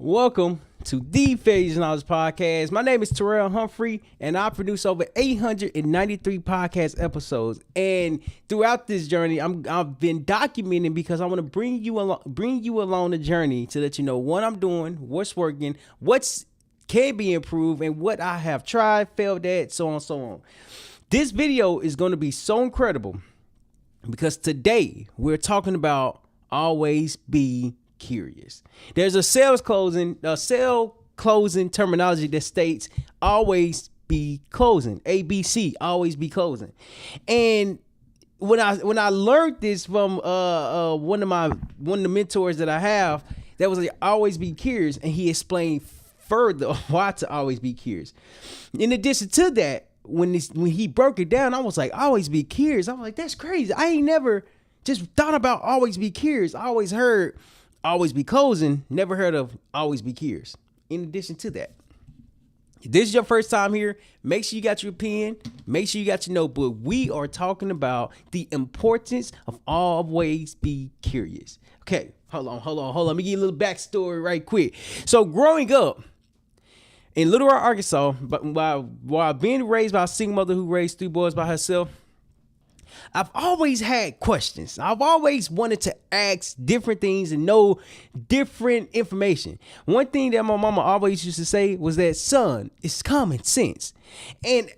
Welcome to the Failures Knowledge Podcast. My name is Terrell Humphrey, and I produce over 893 podcast episodes. And throughout this journey, I've been documenting because I want to bring you along the journey to let you know what I'm doing, what's working, what's can be improved, and what I have tried, failed at, so on and so on. This video is going to be so incredible because today we're talking about always be curious. There's a sale closing terminology that states always be closing. ABC, always be closing. And when I learned this from one of the mentors that I have, that was like always be curious, and he explained further why to always be curious. In addition to that, when he broke it down, I was like, always be curious. I was like, that's crazy. I ain't never just thought about always be curious. I always heard always be closing, never heard of always be curious. In addition to that, if this is your first time here, make sure you got your pen, make sure you got your notebook. We are talking about the importance of always be curious. Okay, hold on. Let me give you a little backstory right quick. So growing up in Little Rock, Arkansas, but while being raised by a single mother who raised 3 boys by herself, I've always had questions. I've always wanted to ask different things and know different information. One thing that my mama always used to say was that, son, it's common sense. And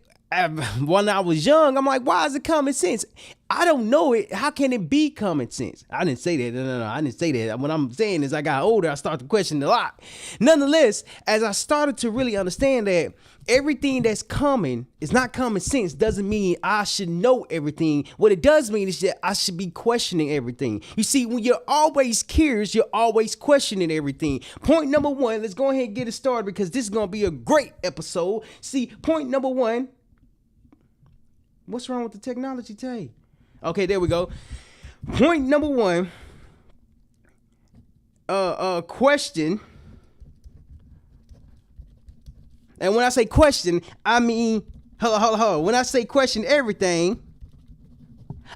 when I was young, I'm like, why is it common sense? I don't know it. How can it be common sense? I didn't say that. No, I didn't say that. What I'm saying is I got older, I started to question a lot. Nonetheless, as I started to really understand that everything that's common is not common sense doesn't mean I should know everything. What it does mean is that I should be questioning everything. You see, when you're always curious, you're always questioning everything. Point number 1, let's go ahead and get it started because this is going to be a great episode. See, point number 1, what's wrong with the technology today? Okay, there we go. Point number 1, question. And when I say question, I mean, hold on. When I say question everything,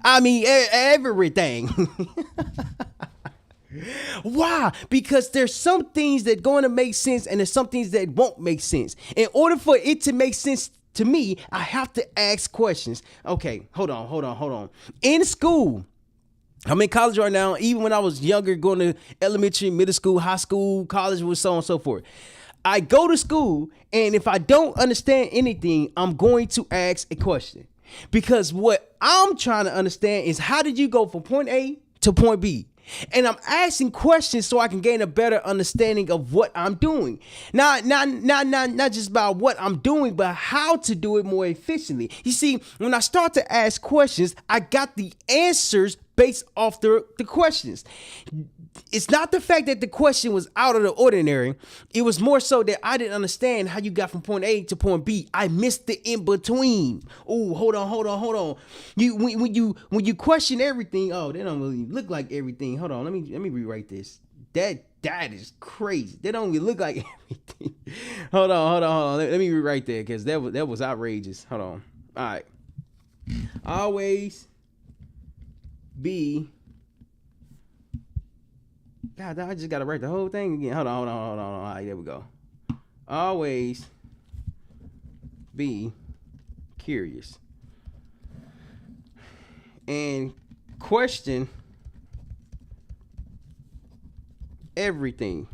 I mean everything. Why? Because there's some things that going to make sense and there's some things that won't make sense. In order for it to make sense to me, I have to ask questions. Okay, hold on. In school, I'm in college right now. Even when I was younger, going to elementary, middle school, high school, college, with so on and so forth. I go to school, and if I don't understand anything, I'm going to ask a question. Because what I'm trying to understand is, how did you go from point A to point B? And I'm asking questions so I can gain a better understanding of what I'm doing. Not just about what I'm doing, but how to do it more efficiently. You see, when I start to ask questions, I got the answers based off the questions. It's not the fact that the question was out of the ordinary. It was more so that I didn't understand how you got from point A to point B. I missed the in between. Oh, hold on. When you question everything, oh, they don't really look like everything. Hold on, let me rewrite this. That is crazy. They don't really look like everything. Hold on. Let me rewrite that because that was outrageous. Hold on. All right. Always be. God, I just gotta write the whole thing again. Hold on. All right, there we go. Always be curious and question everything.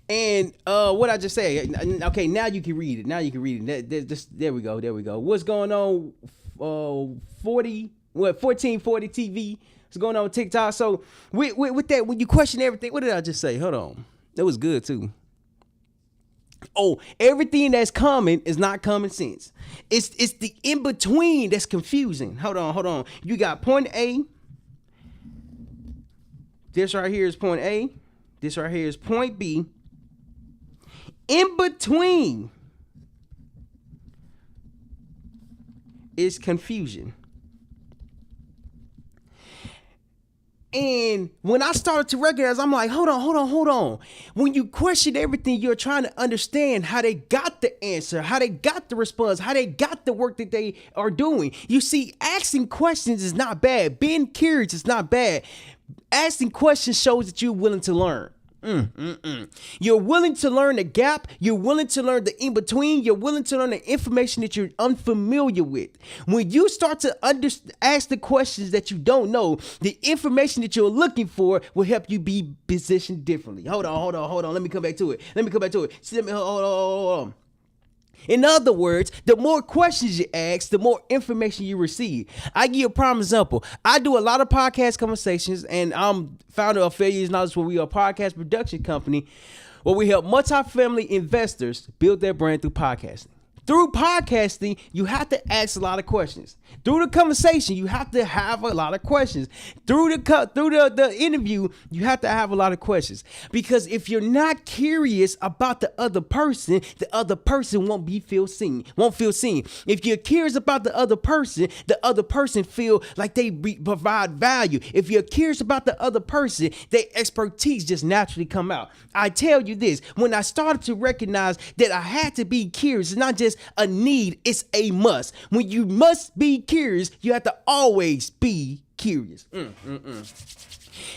And what I just say? Okay, now you can read it. There we go. What's going on? 1440 TV. What's going on with TikTok? So with that, when you question everything, what did I just say? Hold on. That was good too. Oh, everything that's common is not common sense. It's the in between that's confusing. Hold on. You got point A. This right here is point A. This right here is point B. In between is confusion. And when I started to recognize, I'm like, hold on. When you question everything, you're trying to understand how they got the answer, how they got the response, how they got the work that they are doing. You see, asking questions is not bad. Being curious is not bad. Asking questions shows that you're willing to learn. You're willing to learn the gap. You're willing to learn the in between. You're willing to learn the information that you're unfamiliar with. When you start to ask the questions that you don't know, the information that you're looking for will help you be positioned differently. Hold on. Let me come back to it. Hold on. In other words, the more questions you ask, the more information you receive. I give you a prime example. I do a lot of podcast conversations, and I'm founder of Failures Knowledge, where we are a podcast production company where we help multifamily investors build their brand through podcasting. Through podcasting, you have to ask a lot of questions. Through the conversation, you have to have a lot of questions. Through the interview, you have to have a lot of questions. Because if you're not curious about the other person won't feel seen. If you're curious about the other person feel like they provide value. If you're curious about the other person, their expertise just naturally come out. I tell you this, when I started to recognize that I had to be curious, it's not just a need, it's a must. When you must be curious, you have to always be curious.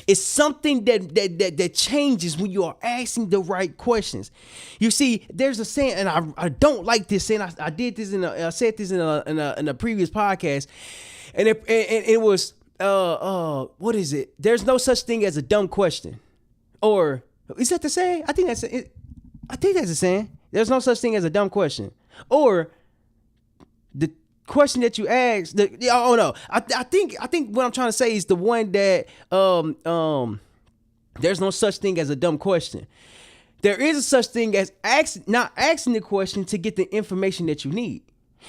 It's something that changes when you are asking the right questions. You see, there's a saying, and I don't like this saying. I did this I said this in a previous podcast, and it was what is it? There's no such thing as a dumb question, or is that the saying? I think that's it. I think that's the saying. There's no such thing as a dumb question. Or the question that you ask, I think what I'm trying to say is the one that there's no such thing as a dumb question. There is a such thing as not asking the question to get the information that you need.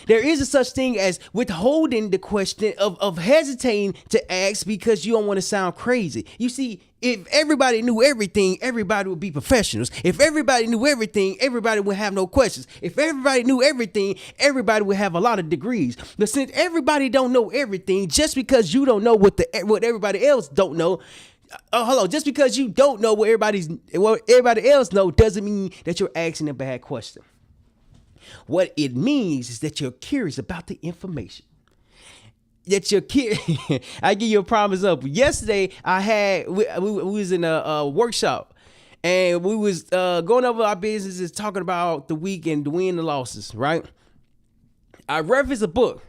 There is a such thing as withholding the question of hesitating to ask because you don't want to sound crazy. You see, if everybody knew everything, everybody would be professionals. If everybody knew everything, everybody would have no questions. If everybody knew everything, everybody would have a lot of degrees. But since everybody don't know everything, just because you don't know what everybody else don't know, just because you don't know what everybody else know doesn't mean that you're asking a bad question. What it means is that you're curious about the information. That you're curious. I give you a prime example. Yesterday, we was in a workshop, and we was going over our businesses, talking about the week and the win and the losses, right? I referenced a book,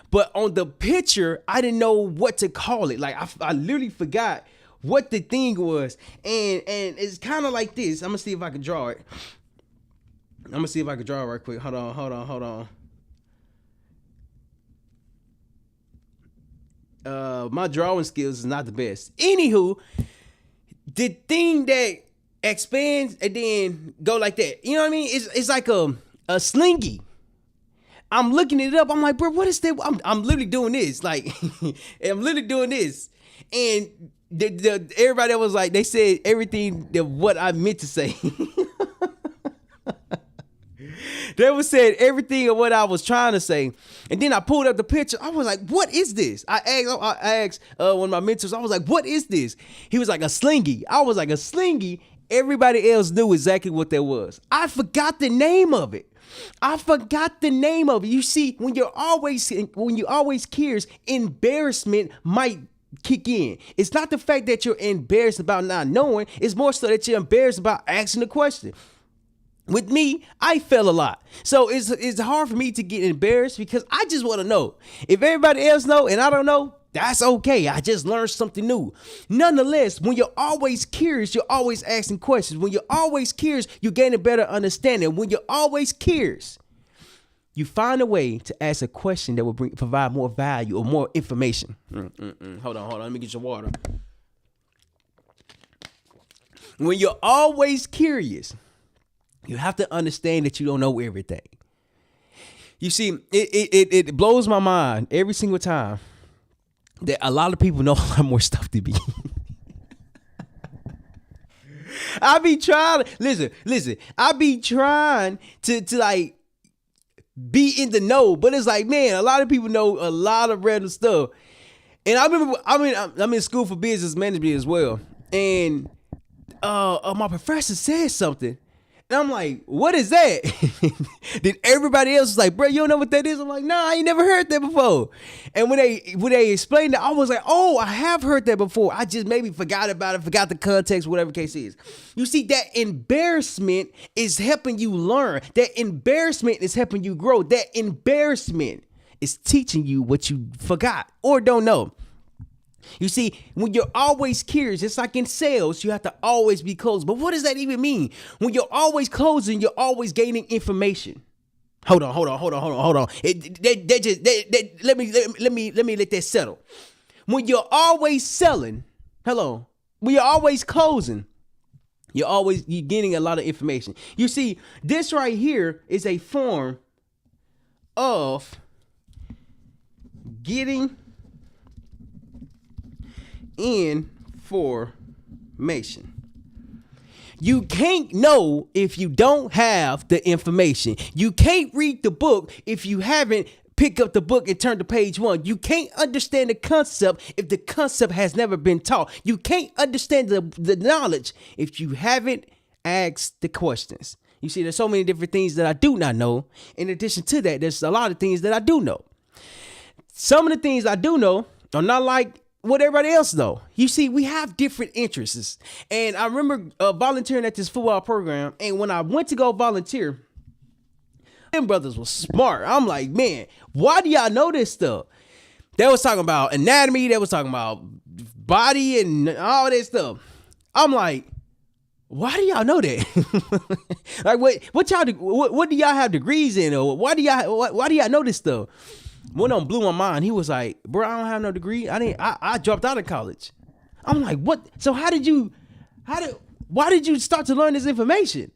but on the picture, I didn't know what to call it. Like I literally forgot what the thing was, and it's kind of like this. I'm gonna see if I can draw it. Right quick. Hold on. My drawing skills is not the best. Anywho, the thing that expands and then go like that. You know what I mean? It's like a slingy. I'm looking it up. I'm like, bro, what is that? I'm literally doing this. Like, I'm literally doing this. And everybody that was like, they said everything that what I meant to say. They was said everything of what I was trying to say. And then I pulled up the picture. I was like, what is this? I asked one of my mentors, I was like, what is this? He was like, a slingy. I was like, a slingy? Everybody else knew exactly what that was. I forgot the name of it. You see, when you're always curious, embarrassment might kick in. It's not the fact that you're embarrassed about not knowing. It's more so that you're embarrassed about asking the question. With me, I fail a lot. So it's hard for me to get embarrassed because I just want to know. If everybody else know and I don't know, that's okay. I just learned something new. Nonetheless, when you're always curious, you're always asking questions. When you're always curious, you gain a better understanding. When you're always curious, you find a way to ask a question that will provide more value or more information. Hold on. Let me get your water. When you're always curious, you have to understand that you don't know everything. You see, it blows my mind every single time that a lot of people know a lot more stuff than me. I be trying, listen, I be trying to like be in the know, but it's like, man, a lot of people know a lot of random stuff. And I remember, I'm in school for business management as well. And my professor said something. And I'm like, what is that? Then everybody else was like, bro, you don't know what that is? I'm like, nah, I ain't never heard that before. And when they explained it, I was like, oh, I have heard that before. I just maybe forgot about it, forgot the context, whatever the case is. You see, that embarrassment is helping you learn. That embarrassment is helping you grow. That embarrassment is teaching you what you forgot or don't know. You see, when you're always curious, it's like in sales, you have to always be closed. But what does that even mean? When you're always closing, you're always gaining information. Hold on. Let me let that settle. When you're always selling, when you're always closing, you're getting a lot of information. You see, this right here is a form of getting information. You can't know if you don't have the information. You can't read the book if you haven't picked up the book and turned to page 1. You can't understand the concept if the concept has never been taught. You can't understand the knowledge if you haven't asked the questions. You see, there's so many different things that I do not know. In addition to that, there's a lot of things that I do know. Some of the things I do know are not like what everybody else know. You see, we have different interests. And I remember volunteering at this football program. And when I went to go volunteer, them brothers was smart. I'm like, man, why do y'all know this stuff? They was talking about anatomy. They was talking about body and all that stuff. I'm like, why do y'all know that? Like, what do y'all have degrees in? Or why do y'all know this stuff? One of them blew my mind. He was like, bro, I don't have no degree. I dropped out of college. I'm like, what? So why did you start to learn this information?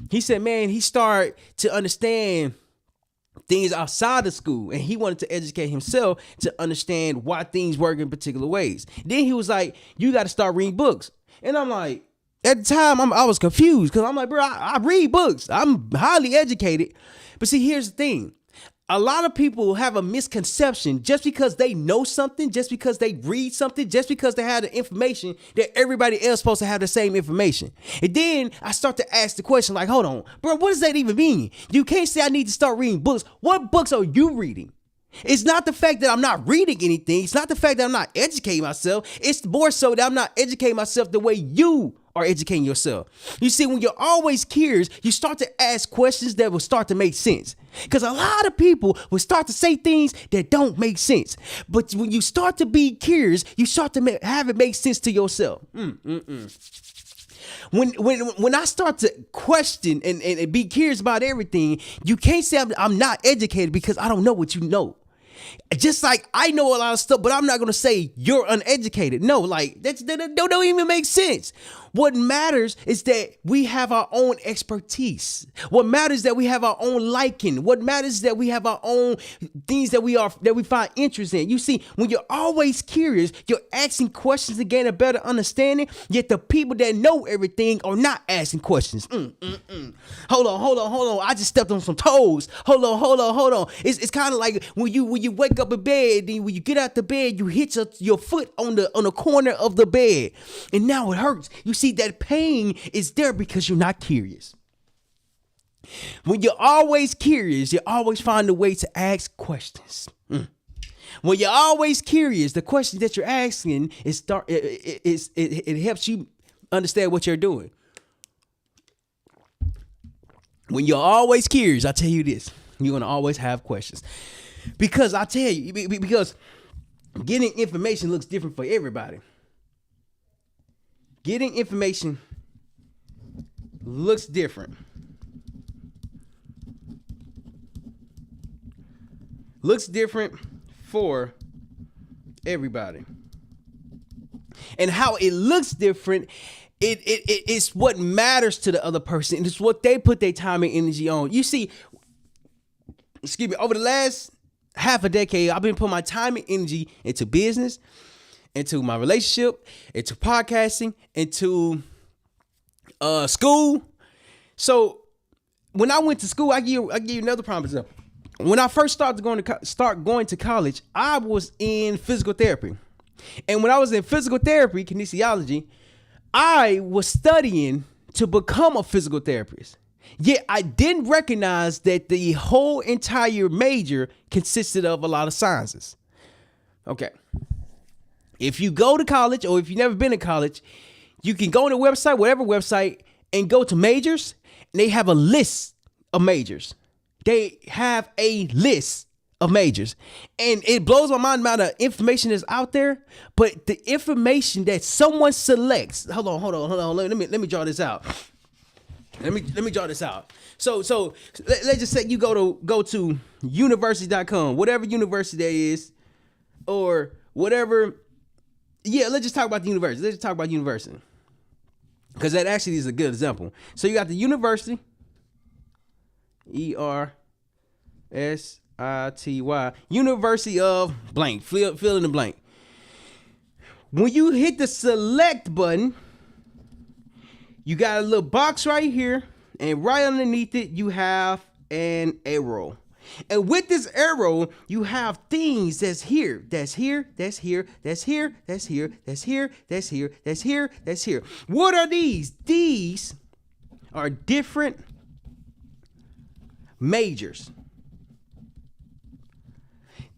He said, man, he started to understand things outside of school, and he wanted to educate himself to understand why things work in particular ways. Then he was like, you got to start reading books. And I'm like, at the time, I was confused because I'm like, bro, I read books. I'm highly educated. But see, here's the thing. A lot of people have a misconception just because they know something, just because they read something, just because they have the information that everybody else is supposed to have the same information. And then I start to ask the question like, hold on, bro, what does that even mean? You can't say I need to start reading books. What books are you reading? It's not the fact that I'm not reading anything. It's not the fact that I'm not educating myself. It's more so that I'm not educating myself the way you are educating yourself. You see, when you're always curious, you start to ask questions that will start to make sense. Because a lot of people will start to say things that don't make sense. But when you start to be curious, you start to have it make sense to yourself. When I start to question and be curious about everything, you can't say I'm not educated because I don't know what you know. Just like I know a lot of stuff, but I'm not going to say you're uneducated. No, like that don't even make sense. What matters is that we have our own expertise. What matters is that we have our own liking. What matters is that we have our own things that we find interest in. You see, when you're always curious, you're asking questions to gain a better understanding. Yet the people that know everything are not asking questions. Hold on. I just stepped on some toes. Hold on. It's kind of like when you wake up in bed, then when you get out the bed, you hit your foot on the corner of the bed, and now it hurts. You see, that pain is there because you're not curious. When you're always curious, you always find a way to ask questions. When you're always curious, the question that you're asking it helps you understand what you're doing. When you're always curious, I tell you this, you're gonna always have questions. Because I tell you, because getting information looks different for everybody. Getting information looks different. Looks different for everybody. And how it looks different, it's what matters to the other person. It's what they put their time and energy on. You see, over the last half a decade, I've been putting my time and energy into business, into my relationship, into podcasting, into school. So when I went to school, I give you another prime example. When I first started going to college, I was in physical therapy. And when I was in physical therapy, kinesiology, I was studying to become a physical therapist. Yet I didn't recognize that the whole entire major consisted of a lot of sciences. Okay. If you go to college, or if you've never been to college, you can go on the website, whatever website, and go to majors, and they have a list of majors. They have a list of majors. And it blows my mind the amount of information that's out there, but the information that someone selects, hold on, let me draw this out. Let me draw this out. So let's just say you go to university.com, whatever university that is, or whatever. Yeah, let's just talk about the university. Because that actually is a good example. So you got the university, ERSITY, University of blank, fill in the blank. When you hit the select button, you got a little box right here, and right underneath it, you have an arrow. And with this arrow, you have things that's here, that's here, that's here, that's here, that's here, that's here, that's here, that's here, that's here. What are these? These are different majors.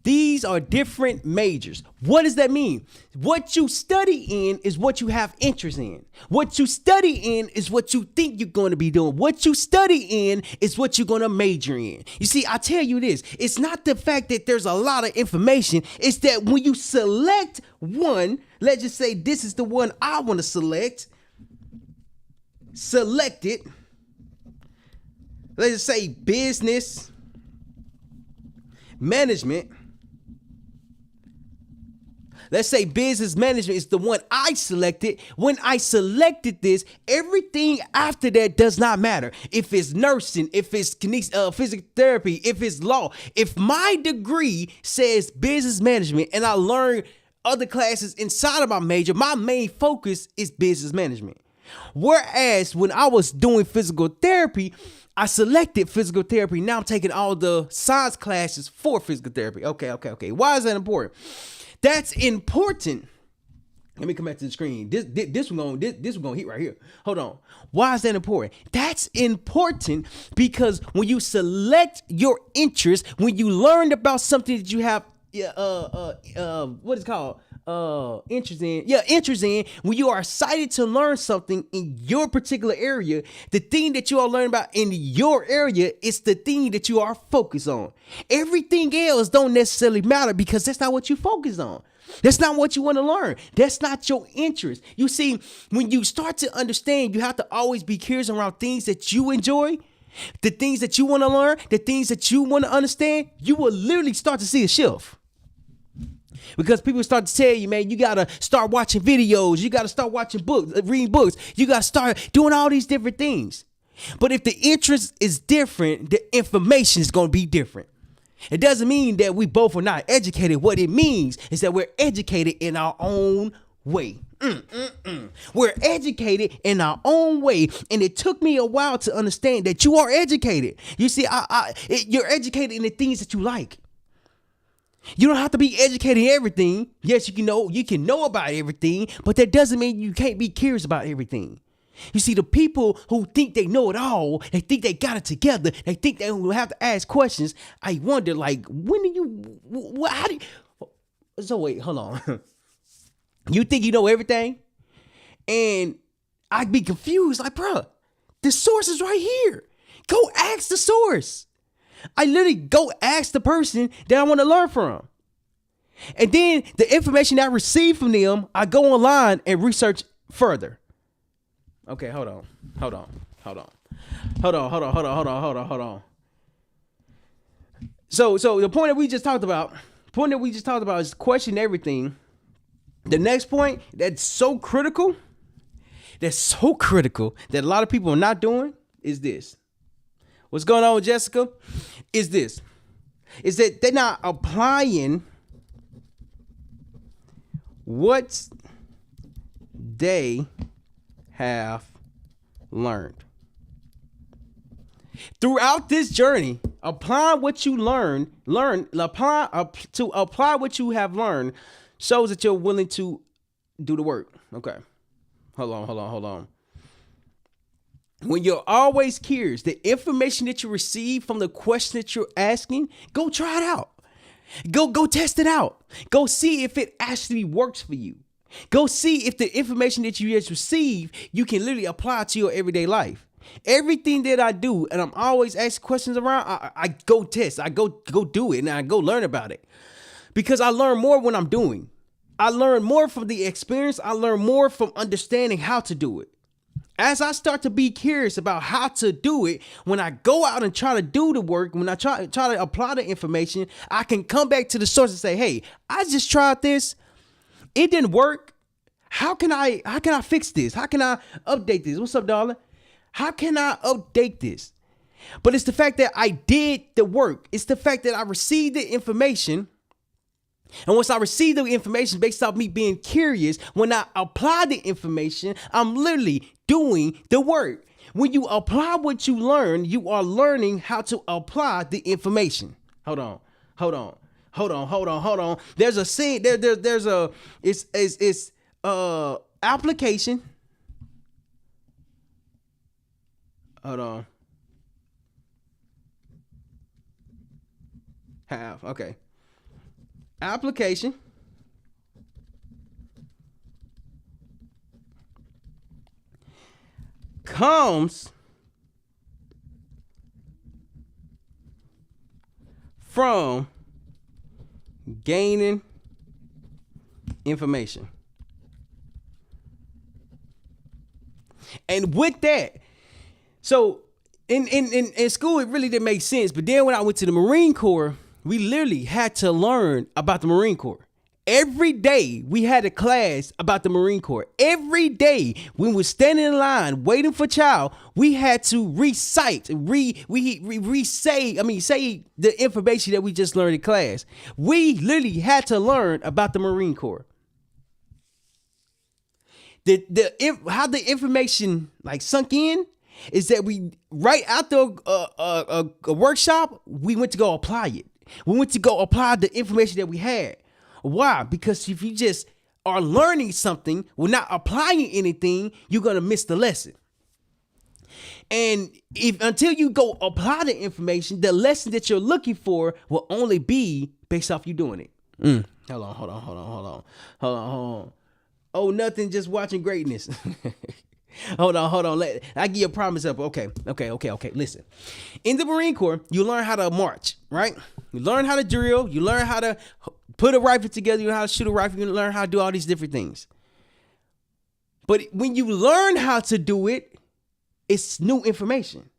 These are different majors. What does that mean? What you study in is what you have interest in. What you study in is what you think you're going to be doing. What you study in is what you're going to major in. You see, I tell you this, it's not the fact that there's a lot of information. It's that when you select one, let's just say this is the one I want to select it. Let's just say business management. Let's say business management is the one I selected. When I selected this, everything after that does not matter. If it's nursing, if it's physical therapy, if it's law. If my degree says business management and I learn other classes inside of my major, my main focus is business management. Whereas when I was doing physical therapy, I selected physical therapy. Now I'm taking all the science classes for physical therapy. Okay. Why is that important? That's important. Let me come back to the screen. This one gonna hit right here. Hold on. Why is that important? That's important because when you select your interest, when you learn about something that you have what is it called? Interest in, when you are excited to learn something in your particular area, the thing that you are learning about in your area is the thing that you are focused on. Everything else don't necessarily matter because that's not what you focus on. That's not what you want to learn. That's not your interest. You see, when you start to understand, you have to always be curious around things that you enjoy, the things that you want to learn, the things that you want to understand. You will literally start to see a shift. Because people start to tell you, man, you got to start watching videos. You got to start watching books, reading books. You got to start doing all these different things. But if the interest is different, the information is going to be different. It doesn't mean that we both are not educated. What it means is that we're educated in our own way. We're educated in our own way. And it took me a while to understand that you are educated. You see, you're educated in the things that you like. You don't have to be educated in everything. Yes, you can know about everything, but that doesn't mean you can't be curious about everything. You see, the people who think they know it all, they think they got it together, they think they don't have to ask questions. I wonder, like, so wait, hold on. You think you know everything? And I'd be confused, like, bro, the source is right here. Go ask the source. I literally go ask the person that I want to learn from. And then the information I receive from them, I go online and research further. Okay, hold on. So the point that we just talked about is question everything. The next point that's so critical that a lot of people are not doing is this. What's going on with Jessica is this. Is that they're not applying what they have learned. Throughout this journey, apply what you apply what you have learned shows that you're willing to do the work. Okay. Hold on. When you're always curious, the information that you receive from the question that you're asking, go try it out. Go test it out. Go see if it actually works for you. Go see if the information that you just received, you can literally apply to your everyday life. Everything that I do, and I'm always asking questions around, I go test. I go do it, and I go learn about it. Because I learn more when I'm doing. I learn more from the experience. I learn more from understanding how to do it. As I start to be curious about how to do it, when I go out and try to do the work, when I try to apply the information, I can come back to the source and say, hey, I just tried this. It didn't work. How can I fix this? How can I update this? What's up, darling? How can I update this? But it's the fact that I did the work. It's the fact that I received the information. And once I receive the information based off me being curious, when I apply the information, I'm literally doing the work. When you apply what you learn, you are learning how to apply the information. Hold on. There's a scene. There's a it's application. Hold on. Have okay. Application comes from gaining information. And with that, so in school, it really didn't make sense. But then when I went to the Marine Corps, we literally had to learn about the Marine Corps. Every day we had a class about the Marine Corps. Every day when we were standing in line waiting for chow, we had to say the information that we just learned in class. We literally had to learn about the Marine Corps. How the information sunk in is that we right after a workshop, we went to go apply it. We went to go apply the information that we had. Why? Because if you just are learning something, we're not applying anything, you're going to miss the lesson. And until you go apply the information, the lesson that you're looking for will only be based off you doing it. Hold on. Oh, nothing, just watching greatness. Hold on. I give you a promise up. Okay. Listen. In the Marine Corps, you learn how to march, right? You learn how to drill. You learn how to put a rifle together. You learn how to shoot a rifle. You learn how to do all these different things. But when you learn how to do it, it's new information.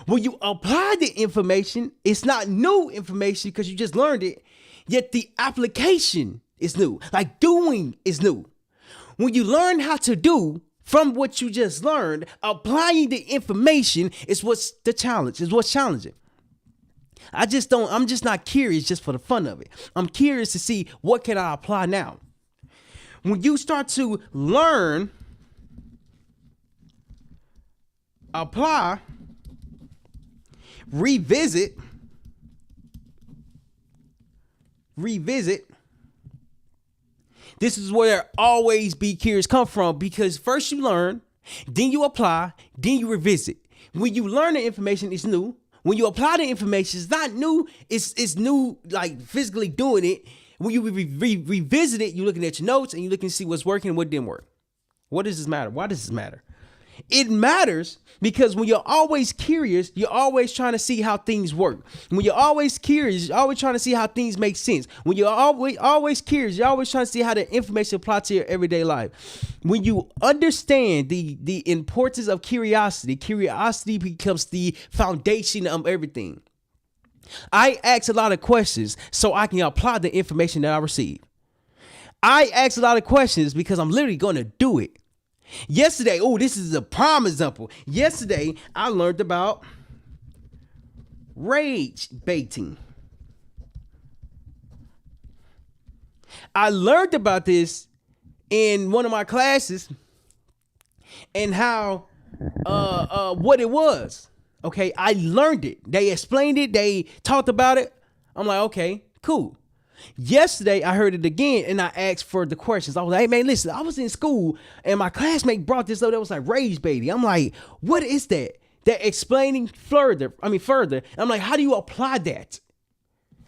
When you apply the information, it's not new information because you just learned it. Yet the application is new. Like doing is new. When you learn how to do from what you just learned, applying the information is what's the challenge, is what's challenging. I'm just not curious just for the fun of it. I'm curious to see what can I apply now. When you start to learn, apply, revisit, this is where always be curious come from, because first you learn, then you apply, then you revisit. When you learn the information, it's new. When you apply the information, it's not new. It's new, like physically doing it. When you revisit it, you're looking at your notes and you're looking to see what's working and what didn't work. What does this matter? Why does this matter? It matters because when you're always curious, you're always trying to see how things work. When you're always curious, you're always trying to see how things make sense. When you're always curious, you're always trying to see how the information applies to your everyday life. When you understand the importance of curiosity becomes the foundation of everything. I ask a lot of questions so I can apply the information that I receive. I ask a lot of questions because I'm literally going to do it. Yesterday, this is a prime example. Yesterday, I learned about rage baiting. I learned about this in one of my classes and how, what it was. Okay, I learned it. They explained it. They talked about it. I'm like, okay, cool. Yesterday, I heard it again, and I asked for the questions. I was like, hey, man, listen, I was in school, and my classmate brought this up that was like rage baiting. I'm like, what is that? That explaining further. I'm like, how do you apply that?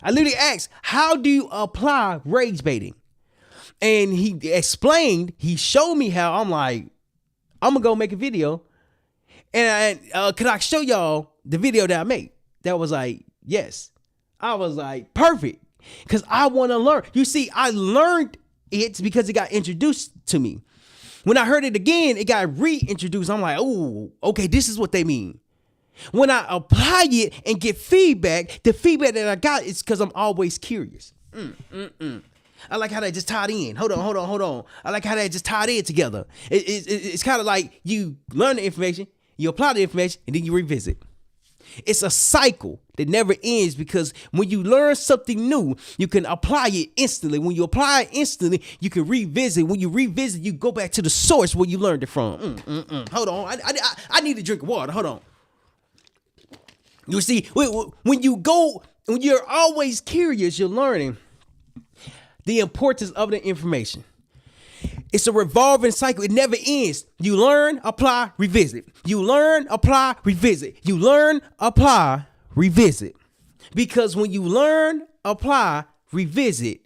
I literally asked, how do you apply rage baiting? And he explained, he showed me how. I'm like, I'm going to go make a video. And can I show y'all the video that I made? That was like, yes. I was like, perfect. Because I want to learn. You see, I learned it because it got introduced to me. When I heard it again, it got reintroduced. I'm like, oh, okay, this is what they mean. When I apply it and get feedback, the feedback that I got is because I'm always curious. I like how that just tied in. Hold on. I like how that just tied in together. It's kind of like you learn the information, you apply the information, and then you revisit. It's a cycle that never ends because when you learn something new, you can apply it instantly. When you apply it instantly, you can revisit. When you revisit, you go back to the source where you learned it from. Hold on. I need to drink water. Hold on. You see, when you're always curious, you're learning the importance of the information. It's a revolving cycle. It never ends. You learn, apply, revisit. You learn, apply, revisit. You learn, apply, revisit. Because when you learn, apply, revisit,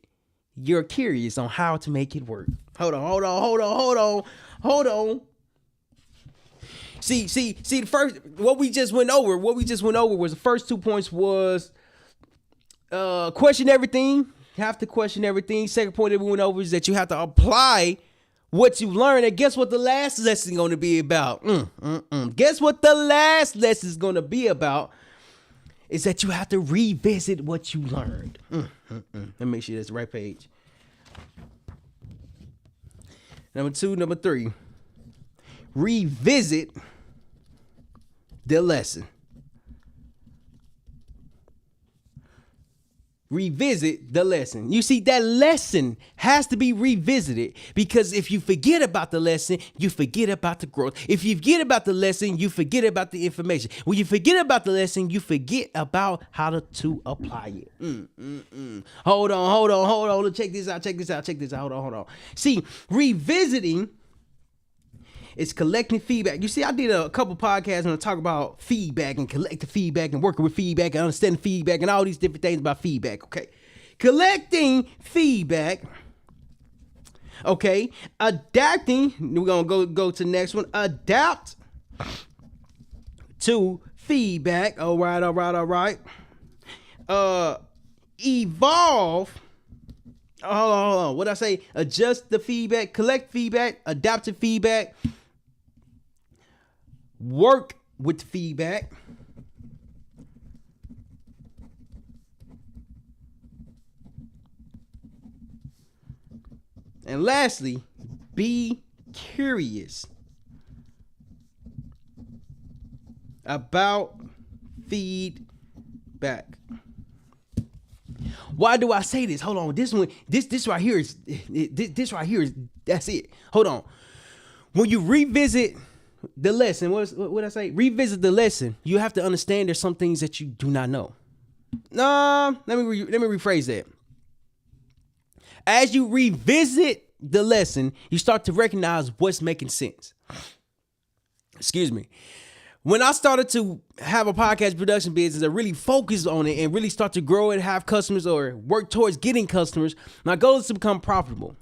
you're curious on how to make it work. Hold on. See, the first, what we just went over was the first 2 points was question everything. You have to question everything. Second point that we went over is that you have to apply what you learn. And guess what the last lesson is going to be about? Guess what the last lesson is going to be about? Is that you have to revisit what you learned. Let me make sure that's the right page. Number 3. Revisit the lesson. Revisit the lesson. You see, that lesson has to be revisited because if you forget about the lesson, you forget about the growth. If you forget about the lesson, you forget about the information. When you forget about the lesson, you forget about how to apply it. Hold on. Check this out. Hold on. See, revisiting is collecting feedback. You see, I did a couple podcasts and I talk about feedback and collecting feedback and working with feedback and understanding feedback and all these different things about feedback. Okay. Collecting feedback. Okay. Adapting. We're going to go to the next one. Adapt to feedback. All right. Evolve. Hold on. What did I say? Adjust the feedback, collect feedback, adapt to feedback, work with feedback, and lastly, be curious about feedback. Why do I say this? Hold on. This right here is that's it. Hold on. When you revisit the lesson, what did I say? Revisit the lesson. You have to understand there's some things that you do not know. No, let me rephrase that. As you revisit the lesson, you start to recognize what's making sense. Excuse me. When I started to have a podcast production business and really focus on it and really start to grow it, have customers or work towards getting customers, my goal is to become profitable.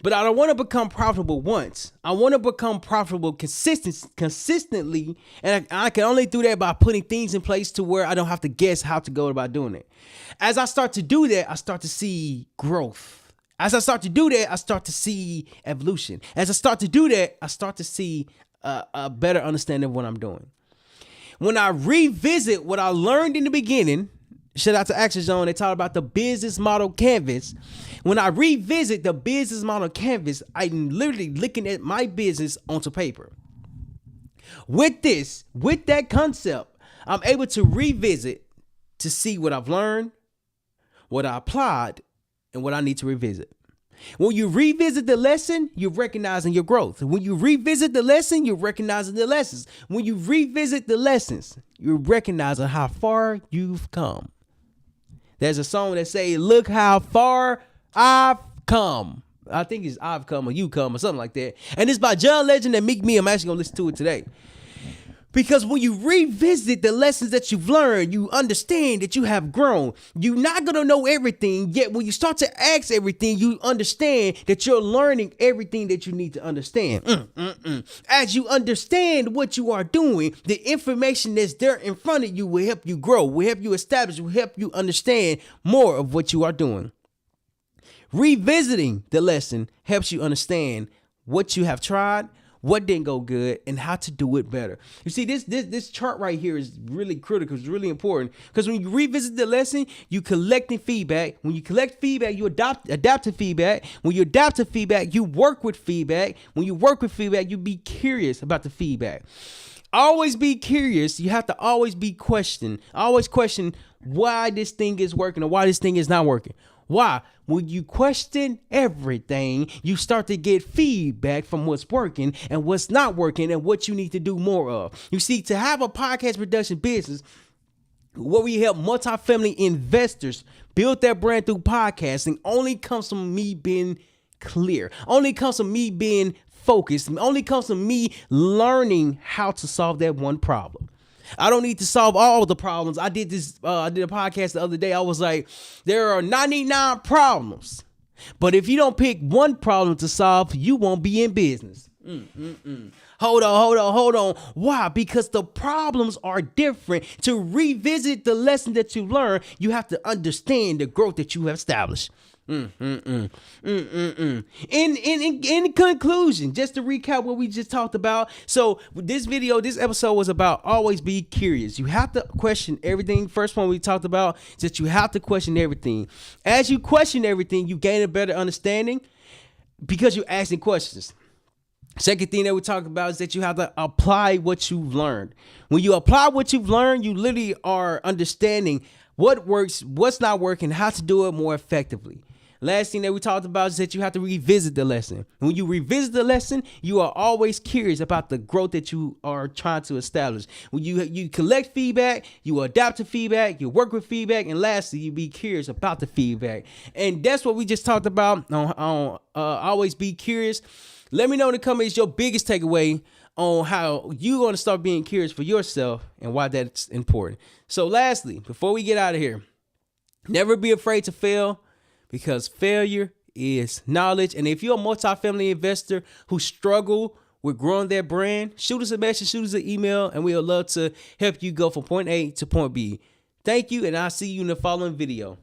But I don't want to become profitable once. I want to become profitable consistently. And I can only do that by putting things in place to where I don't have to guess how to go about doing it. As I start to do that, I start to see growth. As I start to do that, I start to see evolution. As I start to do that, I start to see a better understanding of what I'm doing. When I revisit what I learned in the beginning, shout out to Action Zone, they talk about the business model canvas. When I revisit the business model canvas, I'm literally looking at my business onto paper. With that concept, I'm able to revisit to see what I've learned, what I applied, and what I need to revisit. When you revisit the lesson, you're recognizing your growth. When you revisit the lesson, you're recognizing the lessons. When you revisit the lessons, you're recognizing how far you've come. There's a song that say, look how far I've come. I think it's I've come or you come or something like that. And it's by John Legend and Meek Mill. I'm actually going to listen to it today. Because when you revisit the lessons that you've learned, you understand that you have grown. You're not going to know everything, yet when you start to ask everything, you understand that you're learning everything that you need to understand. As you understand what you are doing, the information that's there in front of you will help you grow, will help you establish, will help you understand more of what you are doing. Revisiting the lesson helps you understand what you have tried, what didn't go good, and how to do it better. You see, this chart right here is really critical. It's really important because when you revisit the lesson, you collecting feedback. When you collect feedback, you adapt to feedback. When you adapt to feedback, you work with feedback. When you work with feedback, you be curious about the feedback. Always be curious. You have to always be questioned. Always question why this thing is working or why this thing is not working. Why? When you question everything, you start to get feedback from what's working and what's not working and what you need to do more of. You see, to have a podcast production business where we help multifamily investors build their brand through podcasting only comes from me being clear, only comes from me being focused, only comes from me learning how to solve that one problem. I don't need to solve all the problems. I did a podcast the other day. I was like, there are 99 problems, but if you don't pick one problem to solve, you won't be in business. Hold on. Why? Because the problems are different. To revisit the lesson that you learned, you have to understand the growth that you have established. In conclusion, just to recap what we just talked about. So this episode was about always be curious. You have to question everything. First one we talked about is that you have to question everything. As you question everything, you gain a better understanding because you're asking questions. Second thing that we talk about is that you have to apply what you've learned. When you apply what you've learned, you literally are understanding what works, what's not working, how to do it more effectively. Last thing that we talked about is that you have to revisit the lesson. When you revisit the lesson, you are always curious about the growth that you are trying to establish. When you collect feedback, you adapt to feedback, you work with feedback, and lastly, you be curious about the feedback. And that's what we just talked about on always be curious. Let me know in the comments your biggest takeaway on how you're going to start being curious for yourself and why that's important. So lastly, before we get out of here, never be afraid to fail because failure is knowledge. And if you're a multifamily investor who struggle with growing their brand, shoot us a message, shoot us an email, and we'll love to help you go from point A to point B. Thank you, and I'll see you in the following video.